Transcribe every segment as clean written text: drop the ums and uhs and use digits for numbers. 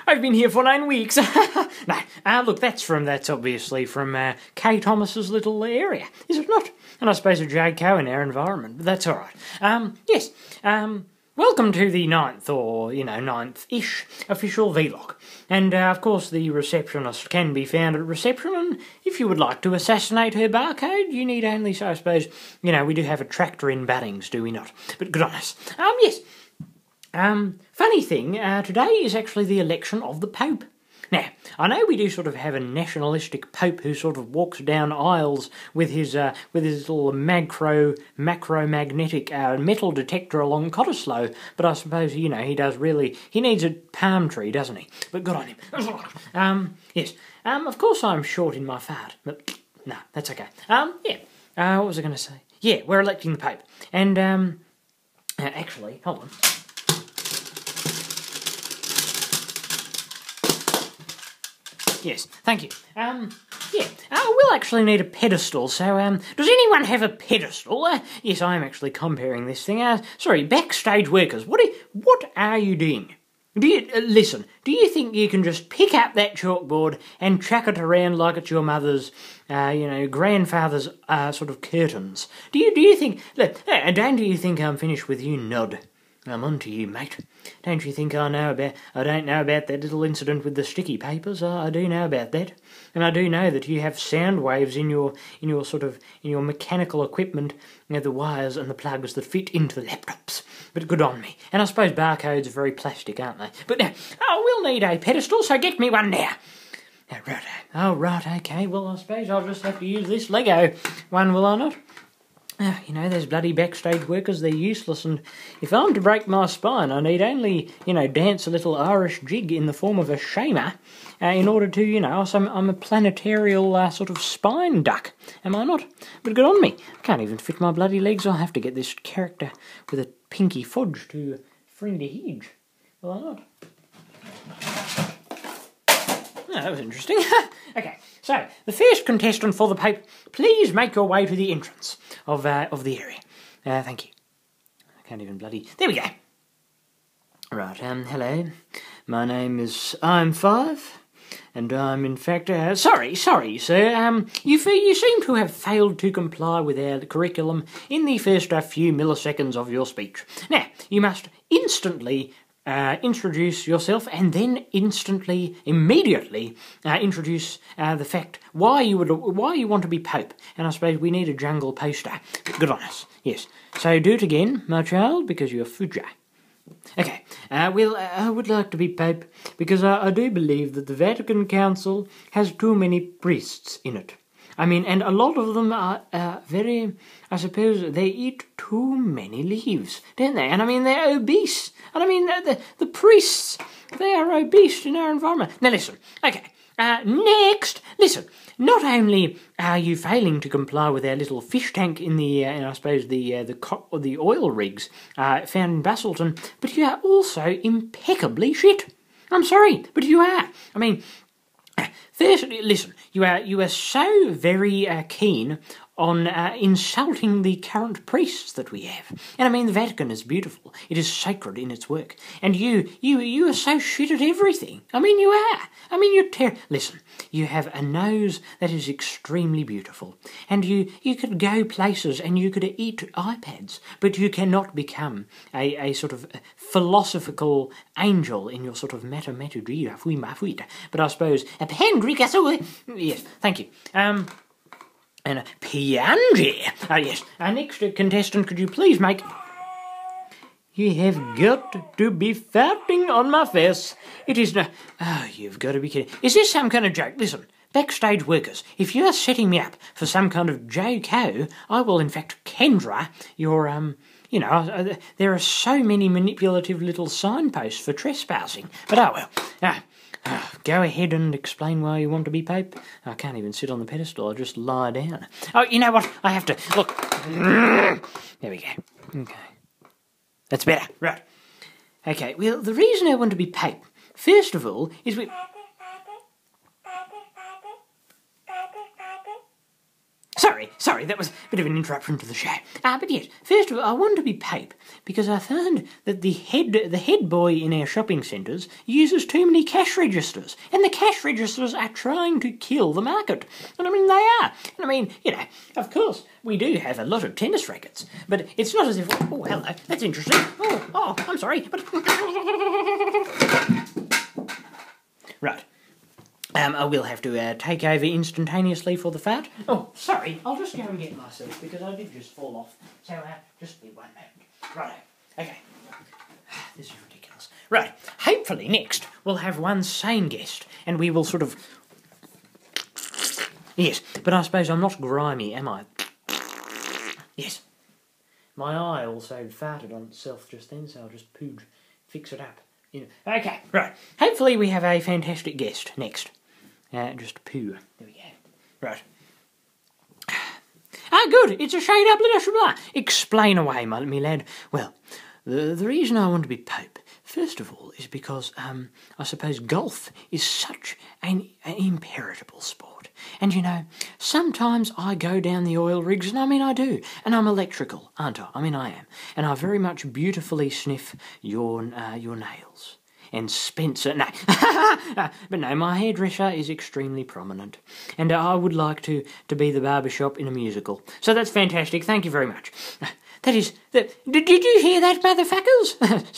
I've been here for 9 weeks. No, look, that's obviously from Kay Thomas's little area, is it not? And I suppose a J.K. in our environment, but that's all right. Yes, welcome to the 9th, or, 9th-ish official Vee-log. And, of course, the receptionist can be found at reception, and if you would like to assassinate her barcode, you need only, so I suppose, we do have a tractor in Bunnings, do we not? But good on us. Yes. Funny thing, today is actually the election of the Pope. Now, I know we do sort of have a nationalistic Pope who sort of walks down aisles with his little macro-magnetic metal detector along Cottesloe, but I suppose, he needs a palm tree, doesn't he? But good on him. Yes. Of course I'm short in my fart, but no, that's okay. What was I going to say? Yeah, we're electing the Pope. And, actually, hold on. Yes, thank you. We'll actually need a pedestal, so, does anyone have a pedestal? Yes, I am actually comparing this thing. Sorry, backstage workers, what are you doing? Do you think you can just pick up that chalkboard and chuck it around like it's your mother's, grandfather's, sort of curtains? Do you think, don't you think I'm finished with you, Nod? I'm on to you, mate. Don't you think I don't know about that little incident with the sticky papers? I do know about that. And I do know that you have sound waves in your mechanical equipment, the wires and the plugs that fit into the laptops. But good on me. And I suppose barcodes are very plastic, aren't they? But now, we'll need a pedestal, so get me one now. Right. Oh, right, okay. Well, I suppose I'll just have to use this Lego one, will I not? Those bloody backstage workers, they're useless, and if I'm to break my spine, I need only, dance a little Irish jig in the form of a shamer in order to, so I'm a planetarial sort of spine duck, am I not? But good on me. I can't even fit my bloody legs. I'll have to get this character with a pinky fudge to friend a hedge. Will I not? Oh, that was interesting. Okay, so, the first contestant for the Pope, please make your way to the entrance of the area. Thank you. I can't even bloody... There we go. Right, hello. My name is... I'm 5, and I'm in fact... Sorry, sir. You seem to have failed to comply with our curriculum in the first few milliseconds of your speech. Now, you must instantly... introduce yourself, and then immediately introduce the fact why you want to be Pope. And I suppose we need a jungle poster. Good on us. Yes. So do it again, my child, because you're Fuja. Okay. I would like to be Pope because I do believe that the Vatican Council has too many priests in it. And a lot of them are very, I suppose, they eat too many leaves, don't they? And they're obese. And the priests, they are obese in our environment. Now listen, okay, next, listen, not only are you failing to comply with our little fish tank in the, I suppose, the oil rigs found in Bustleton, but you are also impeccably shit. I'm sorry, but you are. Firstly, listen, you are so very keen on insulting the current priests that we have. And the Vatican is beautiful. It is sacred in its work. And you are so shit at everything. You are. You're listen, you have a nose that is extremely beautiful. And you could go places and you could eat iPads, but you cannot become a sort of philosophical angel in your sort of mathematical. But I suppose yes, thank you. And a Piangi. Yes. Our next contestant, could you please make... You have got to be farting on my face. It is no... Oh, you've got to be kidding. Is this some kind of joke? Listen, backstage workers, if you are setting me up for some kind of JK, I will in fact Kendra your, there are so many manipulative little signposts for trespassing. But go ahead and explain why you want to be Pope. I can't even sit on the pedestal, I'll just lie down. Oh, you know what? I have to... Look. There we go. Okay. That's better. Right. Okay, well, the reason I want to be Pope, first of all, is sorry, that was a bit of an interruption to the show. But yes, first of all, I wanted to be Pope because I found that the head boy in our shopping centres uses too many cash registers, and the cash registers are trying to kill the market. And I mean, they are. And I mean, of course, we do have a lot of tennis rackets, but it's not as if... Oh, hello, that's interesting. Oh, I'm sorry, but... Right. I will have to take over instantaneously for the fart. Oh, sorry, I'll just go and get myself, because I did just fall off. So, just be 1 moment. Right, okay. This is ridiculous. Right, hopefully next we'll have one sane guest, and we will sort of... Yes, but I suppose I'm not grimy, am I? Yes. My eye also farted on itself just then, so I'll just fix it up. Okay, right. Hopefully we have a fantastic guest next. Just poo. There we go. Right. Good. It's a shade up, blah. Explain away, my lad. Well, the reason I want to be Pope, first of all, is because, I suppose golf is such an imperishable sport. And, sometimes I go down the oil rigs, and I mean I do, and I'm electrical, aren't I? I mean I am. And I very much beautifully sniff your nails. And Spencer, no, but no, my hairdresser is extremely prominent, and I would like to be the barbershop in a musical. So that's fantastic, thank you very much. Did you hear that, motherfuckers?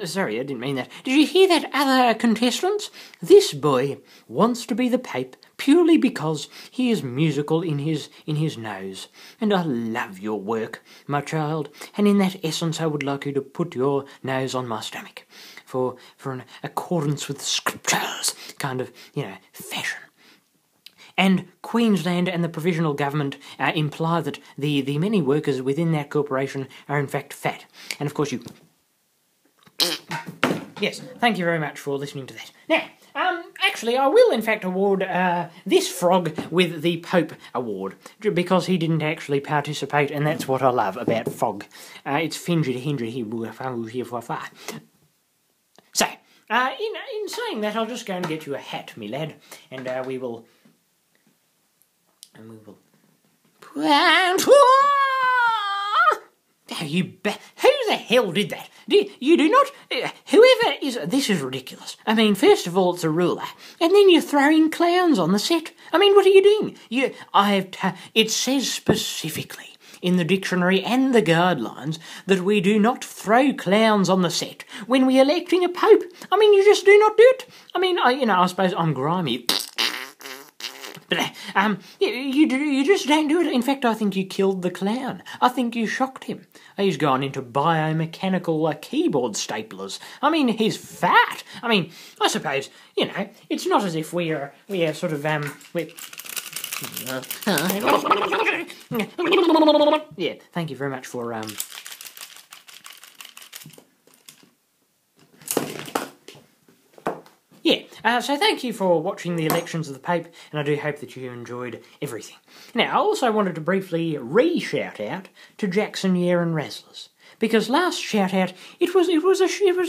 Sorry, I didn't mean that. Did you hear that, other contestants? This boy wants to be the Pope purely because he is musical in his nose. And I love your work, my child, and in that essence I would like you to put your nose on my stomach. For an accordance with the scriptures kind of, fashion. And Queensland and the provisional government imply that the many workers within that corporation are in fact fat. And of course you... Yes, thank you very much for listening to that. Now, actually I will in fact award this frog with the Pope Award, because he didn't actually participate, and that's what I love about Fog. It's fingy. So, in saying that, I'll just go and get you a hat, me lad, and we will... Who the hell did that? You do not... whoever is... This is ridiculous. I mean, first of all, it's a ruler, and then you're throwing clowns on the set. I mean, what are you doing? It says specifically in the dictionary and the guidelines that we do not throw clowns on the set when we're electing a pope. I mean, you just do not do it. I mean, I suppose I'm grimy. But, you just don't do it. In fact, I think you killed the clown. I think you shocked him. He's gone into biomechanical keyboard staplers. I mean, he's fat. I mean, I suppose, it's not as if we are sort of, yeah, thank you very much for, so thank you for watching the elections of the Pope, and I do hope that you enjoyed everything. Now, I also wanted to briefly re-shout out to Jackson, Year and Razzlers, because last shout out, it was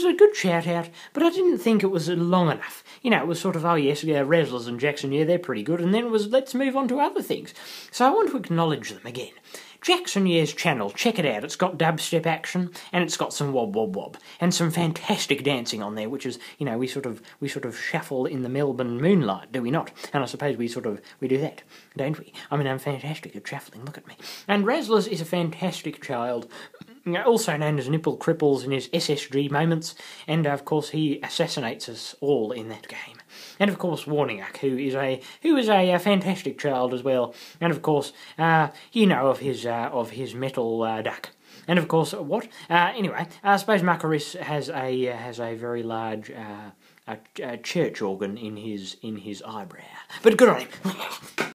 a good shout out, but I didn't think it was long enough. It was sort of, oh yes, Razzlers and Jackson, yeah, they're pretty good, and then it was, let's move on to other things. So I want to acknowledge them again. Jackson Year's channel, check it out. It's got dubstep action, and it's got some wob wob wob, and some fantastic dancing on there, which is, we sort of shuffle in the Melbourne moonlight, do we not? And I suppose we do that, don't we? I mean, I'm fantastic at shuffling, look at me. And Razzlers is a fantastic child, also known as Nipple Cripples in his SSG moments, and of course he assassinates us all in that game. And of course Warninguck, who is a fantastic child as well, and of course of his metal duck. And of course what? Anyway, I suppose Macaris has a very large church organ in his eyebrow. But good on him.